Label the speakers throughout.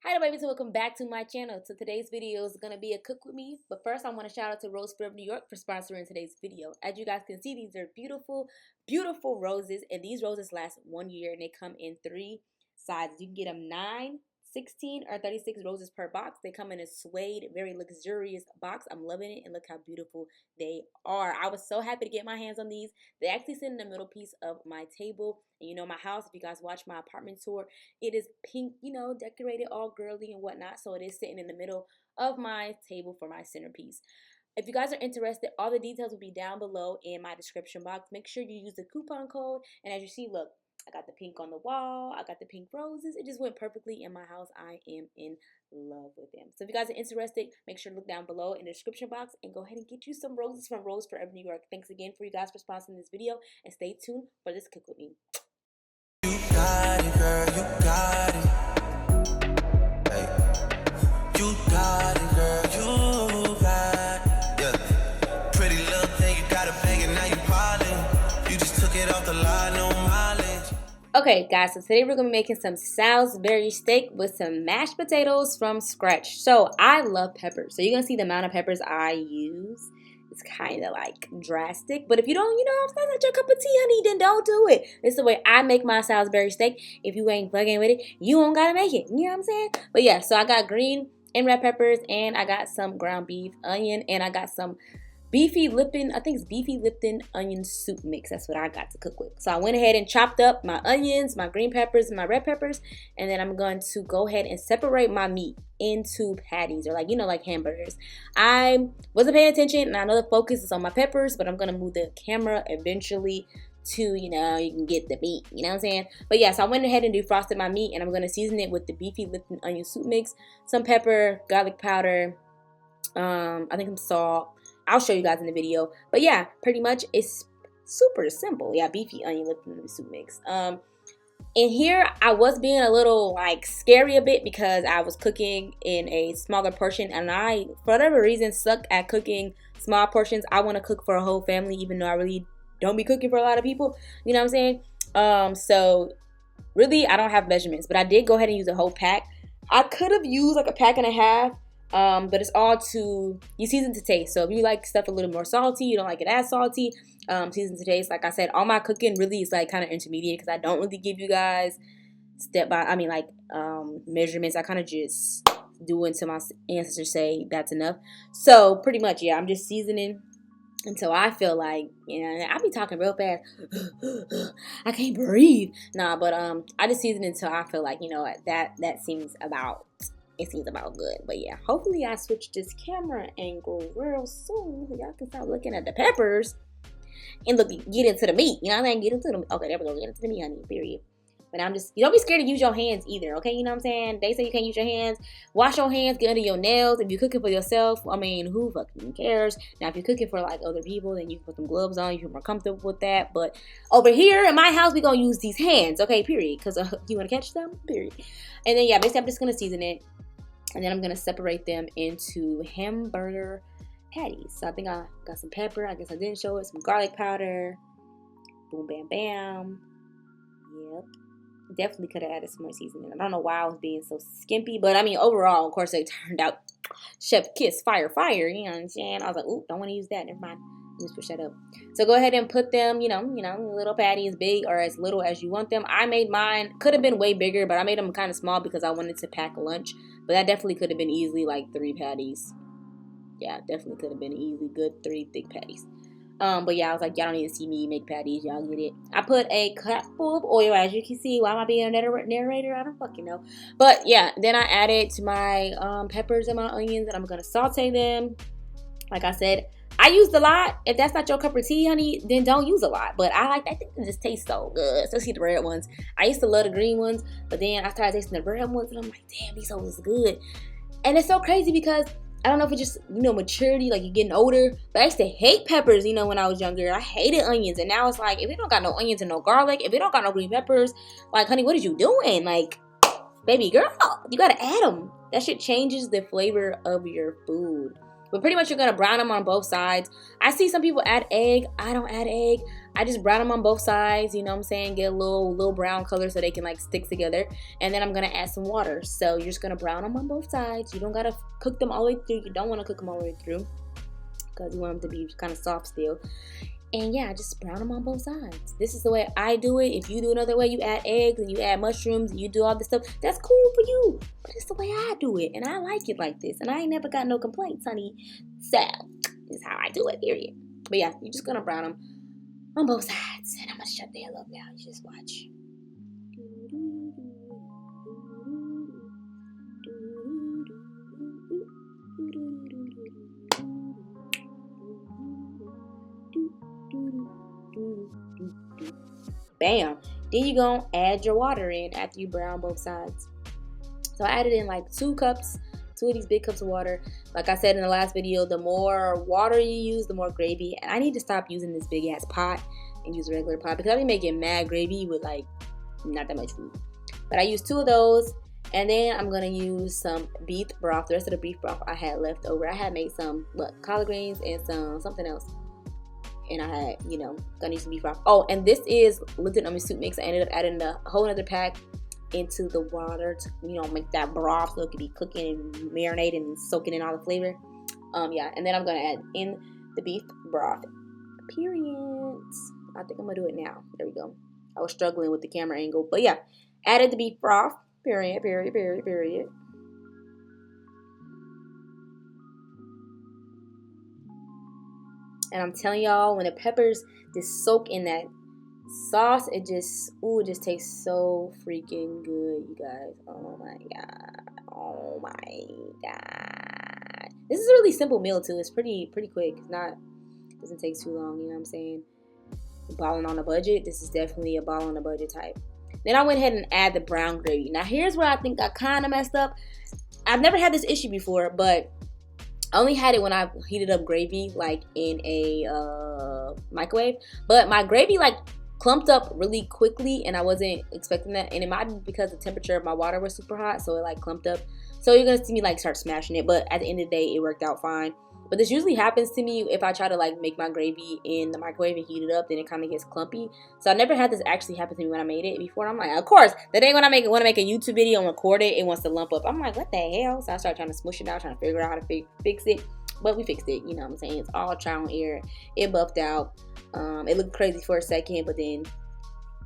Speaker 1: Hi there, babies, and welcome back to my channel. So today's video is going to be a cook with me. But first, I want to shout out to Salisbury of New York for sponsoring today's video. As you guys can see, these are beautiful, beautiful roses. And these roses last 1 year and they come in 3 sizes. You can get them 9, 16, or 36 roses per box. They come in a suede, very luxurious box. I'm loving it, and look how beautiful they are. I was so happy to get my hands on these. They actually sit in the middle piece of my table. And you know, my house, if you guys watch my apartment tour, it is pink, you know, decorated all girly and whatnot. So it is sitting in the middle of my table for my centerpiece. If you guys are interested, all the details will be down below in my description box. Make sure you use the coupon code. And as you see, look, I got the pink on the wall. I got the pink roses. It just went perfectly in my house. I am in love with them. So if you guys are interested, make sure to look down below in the description box and go ahead and get you some roses from Rose Forever New York. Thanks again for you guys for sponsoring this video, and stay tuned for this cook with me.
Speaker 2: You got it, girl, you got it. Hey. You got it, girl, you got it. Yeah. Pretty little thing, you got a bang and now you piling. You just took it off the line, no mileage.
Speaker 1: Okay, guys, so today we're going to be making some Salisbury steak with some mashed potatoes from scratch. So I love peppers. So you're going to see the amount of peppers I use. It's kind of like drastic, but if you don't, if that's not your cup of tea, honey, then don't do it. This is the way I make my Salisbury steak. If you ain't fucking with it, you don't gotta make it. You know what I'm saying? But yeah, so I got green and red peppers, and I got some ground beef, onion, and I got some beefy Lipton, I think it's beefy Lipton onion soup mix. That's what I got to cook with. So I went ahead and chopped up my onions, my green peppers, and my red peppers. And then I'm going to go ahead and separate my meat into patties, or like hamburgers. I wasn't paying attention, and I know the focus is on my peppers, but I'm going to move the camera eventually to, you can get the meat, you know what I'm saying? But yeah, so I went ahead and defrosted my meat, and I'm going to season it with the beefy Lipton onion soup mix, some pepper, garlic powder, I think some salt. I'll show you guys in the video. But yeah, pretty much it's super simple. Yeah, beefy onion Lipton soup mix. In here, I was being a little scary a bit because I was cooking in a smaller portion, and I, for whatever reason, suck at cooking small portions. I want to cook for a whole family, even though I really don't be cooking for a lot of people. You know what I'm saying? So really, I don't have measurements, but I did go ahead and use a whole pack. I could have used like a pack and a half. But it's all you season to taste. So if you like stuff a little more salty, you don't like it as salty, season to taste. Like I said, all my cooking really is kind of intermediate, because I don't really give you guys measurements. I kind of just do until my ancestors say that's enough. So pretty much, yeah, I'm just seasoning until I feel like, I be talking real fast. I can't breathe. Nah, but I just season until I feel like, that seems about. It seems about good. But yeah, hopefully I switch this camera angle real soon so y'all can start looking at the peppers and get into the meat. You know what I'm saying? Get into the, okay, there we go. Get into the meat, honey, period. But I'm just, you don't be scared to use your hands either, okay? You know what I'm saying? They say you can't use your hands. Wash your hands, get under your nails. If you're cooking for yourself, who fucking cares? Now, if you're cooking for other people, then you can put some gloves on. You feel more comfortable with that. But over here in my house, we're going to use these hands, okay? Period. Because you want to catch them? Period. And then, yeah, basically, I'm just going to season it. And then I'm going to separate them into hamburger patties. So I think I got some pepper. I guess I didn't show it. Some garlic powder. Boom, bam, bam. Yep. Definitely could have added some more seasoning. I don't know why I was being so skimpy. But, overall, of course, it turned out chef kiss, fire, fire. You know what I'm saying? I was like, ooh, don't want to use that. Never mind. Just push that up. So go ahead and put them, little patty, as big or as little as you want them. I made mine, could have been way bigger, but I made them kind of small because I wanted to pack lunch. But that definitely could have been easily 3 patties. Yeah, definitely could have been easily good 3 thick patties. But yeah, I was like, y'all don't need to see me make patties. Y'all get it. I put a cup full of oil, as you can see. Why am I being a narrator? I don't fucking know. But yeah, then I added to my peppers and my onions, and I'm going to saute them. Like I said, I used a lot. If that's not your cup of tea, honey, then don't use a lot. But I think it just tastes so good, especially the red ones. I used to love the green ones, but then I started tasting the red ones, and I'm like, damn, these hoes is good. And it's so crazy because I don't know if it's just, maturity, like you're getting older. But I used to hate peppers, when I was younger. I hated onions. And now it's like, if it don't got no onions and no garlic, if it don't got no green peppers, honey, what are you doing? Baby girl, you got to add them. That shit changes the flavor of your food. But pretty much you're going to brown them on both sides. I see some people add egg. I don't add egg. I just brown them on both sides, you know what I'm saying? Get a little brown color so they can like stick together. And then I'm going to add some water. So you're just going to brown them on both sides. You don't got to cook them all the way through. You don't want to cook them all the way through because you want them to be kind of soft still. And yeah, just brown them on both sides. This is the way I do it. If you do another way, you add eggs and you add mushrooms and you do all this stuff, that's cool for you. But it's the way I do it. And I like it like this. And I ain't never got no complaints, honey. So, this is how I do it, period. But yeah, you're just going to brown them on both sides. And I'm going to shut the hell up now. You just watch. Bam. Then you gonna add your water in after you brown both sides. So I added in like 2 cups, 2 of these big cups of water. Like I said in the last video, the more water you use, the more gravy. And I need to stop using this big ass pot and use a regular pot because I've been making mad gravy with like not that much food. But I used 2 of those. And then I'm gonna use some beef broth. The rest of the beef broth I had left over. I had made some collard greens and something else. And I had, gonna use some beef broth. Oh, and this is Lipton onion soup mix. I ended up adding a whole other pack into the water to, make that broth so it could be cooking and marinating and soaking in all the flavor. Yeah, and then I'm gonna add in the beef broth. Period. I think I'm gonna do it now. There we go. I was struggling with the camera angle, but yeah, added the beef broth. Period. And I'm telling y'all, when the peppers just soak in that sauce, it just tastes so freaking good, you guys. Oh my god. This is a really simple meal too. It's pretty quick. Doesn't take too long, you know what I'm saying? Balling on a budget. This is definitely a ball on a budget type. Then I went ahead and add the brown gravy. Now here's where I think I kind of messed up. I've never had this issue before, but I only had it when I heated up gravy like in a microwave. But my gravy like clumped up really quickly and I wasn't expecting that. And it might be because the temperature of my water was super hot, so it like clumped up. So you're gonna see me like start smashing it. But at the end of the day, it worked out fine. But this usually happens to me if I try to like make my gravy in the microwave and heat it up, then it kind of gets clumpy. So I never had this actually happen to me when I made it before. And I'm like, of course, the day when I want to make a YouTube video and record it, it wants to lump up. I'm like, what the hell? So I started trying to smush it out, trying to figure out how to fix it. But we fixed it, you know what I'm saying? It's all trial and error. It buffed out. It looked crazy for a second, but then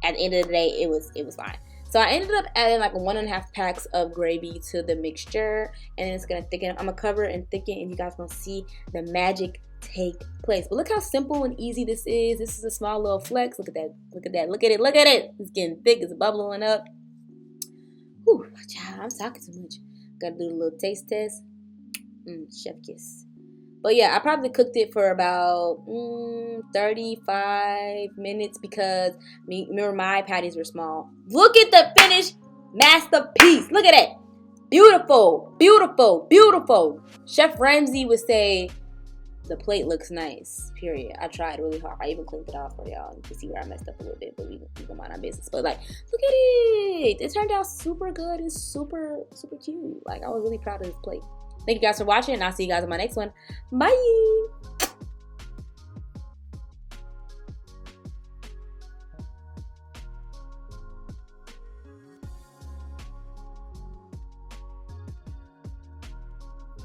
Speaker 1: at the end of the day, it was fine. So I ended up adding like 1.5 packs of gravy to the mixture, and it's gonna thicken. I'm gonna cover it and thicken, and you guys gonna see the magic take place. But look how simple and easy this is. This is a small little flex. Look at that. Look at that. Look at it. Look at it. It's getting thick. It's bubbling up. Whew, child, I'm talking too much. Gotta do a little taste test. Chef kiss. But yeah, I probably cooked it for about 35 minutes because remember my patties were small. Look at the finished masterpiece. Look at it. Beautiful, beautiful, beautiful. Chef Ramsay would say the plate looks nice, period. I tried really hard. I even cleaned it off for y'all. You can see where I messed up a little bit, but we can mind our business. But like, look at it. It turned out super good. It's super, super cute. Like, I was really proud of this plate. Thank you guys for watching, and I'll see you guys on my next one. Bye.